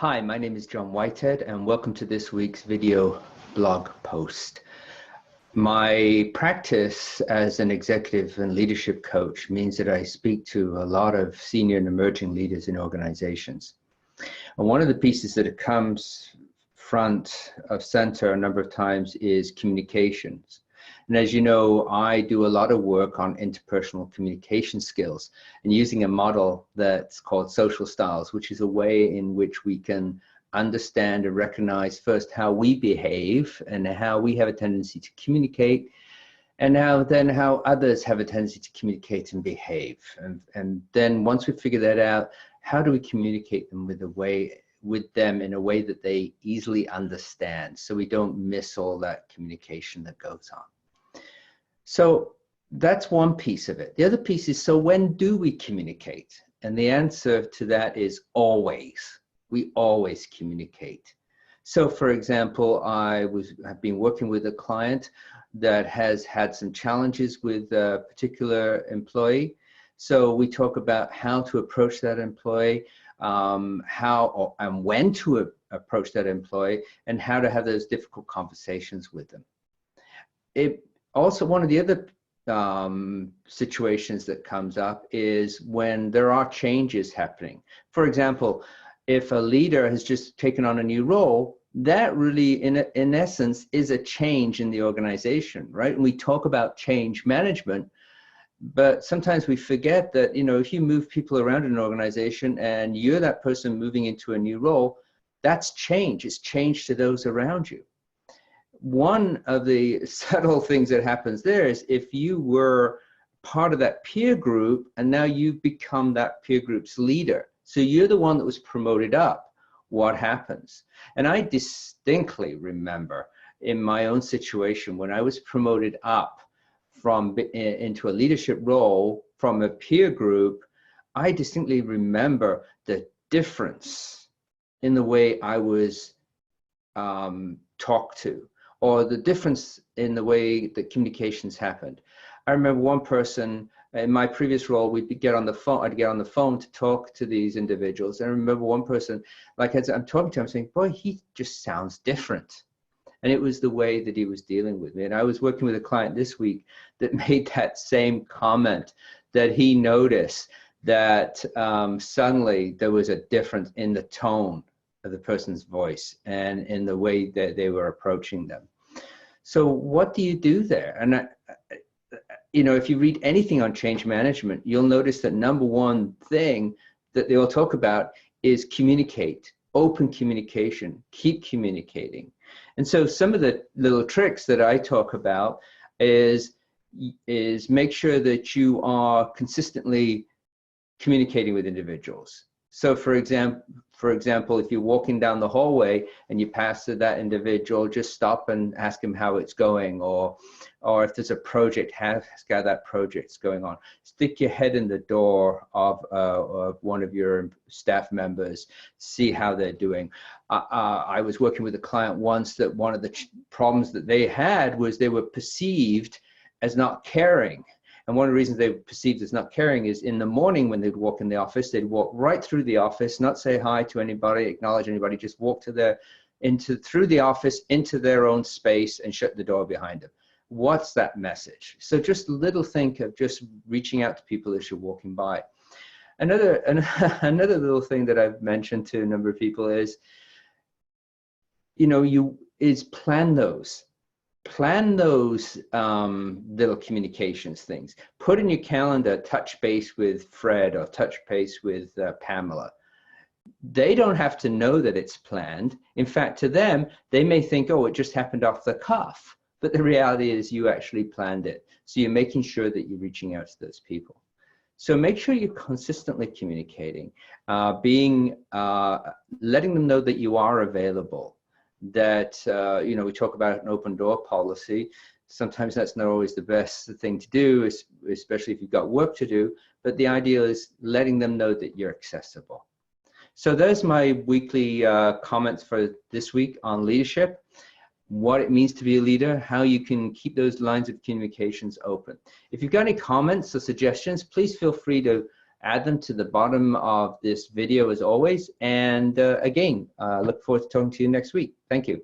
Hi, my name is John Whitehead, and welcome to this week's video blog post. My practice as an executive and leadership coach means that I speak to a lot of senior and emerging leaders in organizations. And one of the pieces that it comes front of center a number of times is communications. And as you know, I do a lot of work on interpersonal communication skills and using a model that's called social styles, which is a way in which we can understand and recognize first how we behave and how we have a tendency to communicate, and how others have a tendency to communicate and behave. And then once we figure that out, how do we communicate them with them in a way that they easily understand, so we don't miss all that communication that goes on. So that's one piece of it. The other piece is, so when do we communicate? And the answer to that is always. We always communicate. So for example, I've been working with a client that has had some challenges with a particular employee. So we talk about how to approach that employee, and when to approach that employee, and how to have those difficult conversations with them. Also, one of the other situations that comes up is when there are changes happening. For example, if a leader has just taken on a new role, that really, in essence, is a change in the organization, right? And we talk about change management, but sometimes we forget that, you know, if you move people around in an organization and you're that person moving into a new role, that's change. It's change to those around you. One of the subtle things that happens there is if you were part of that peer group and now you become that peer group's leader, so you're the one that was promoted up, what happens? And I distinctly remember in my own situation when I was promoted up into a leadership role from a peer group, I distinctly remember the difference in the way I was talked to, or the difference in the way that communications happened. I remember one person in my previous role, I'd get on the phone to talk to these individuals. And I remember one person, like I'm talking to him, saying, boy, he just sounds different. And it was the way that he was dealing with me. And I was working with a client this week that made that same comment, that he noticed that suddenly there was a difference in the tone of the person's voice and in the way that they were approaching them. So what do you do there? And you know, if you read anything on change management, you'll notice that number one thing that they all talk about is communicate, open communication, keep communicating. And so some of the little tricks that I talk about is make sure that you are consistently communicating with individuals. So for example, if you're walking down the hallway and you pass to that individual, just stop and ask him how it's going, or if there's a project, ask how that project's going on. Stick your head in the door of one of your staff members, see how they're doing. I was working with a client once that one of the problems that they had was they were perceived as not caring. And one of the reasons they were perceived as not caring is in the morning when they'd walk in the office, they'd walk right through the office, not say hi to anybody, acknowledge anybody, just walk through the office into their own space and shut the door behind them. What's that message? So just a little think of just reaching out to people as you're walking by. Another little thing that I've mentioned to a number of people is, you know, plan those. Plan those little communications things. Put in your calendar, touch base with Fred or touch base with Pamela. They don't have to know that it's planned. In fact, to them, they may think, oh, it just happened off the cuff. But the reality is you actually planned it. So you're making sure that you're reaching out to those people. So make sure you're consistently communicating, letting them know that you are available. That, you know, we talk about an open door policy. Sometimes that's not always the best thing to do, especially if you've got work to do. But the idea is letting them know that you're accessible. So there's my weekly comments for this week on leadership, what it means to be a leader, how you can keep those lines of communications open. If you've got any comments or suggestions, please feel free to add them to the bottom of this video as always. And again, look forward to talking to you next week. Thank you.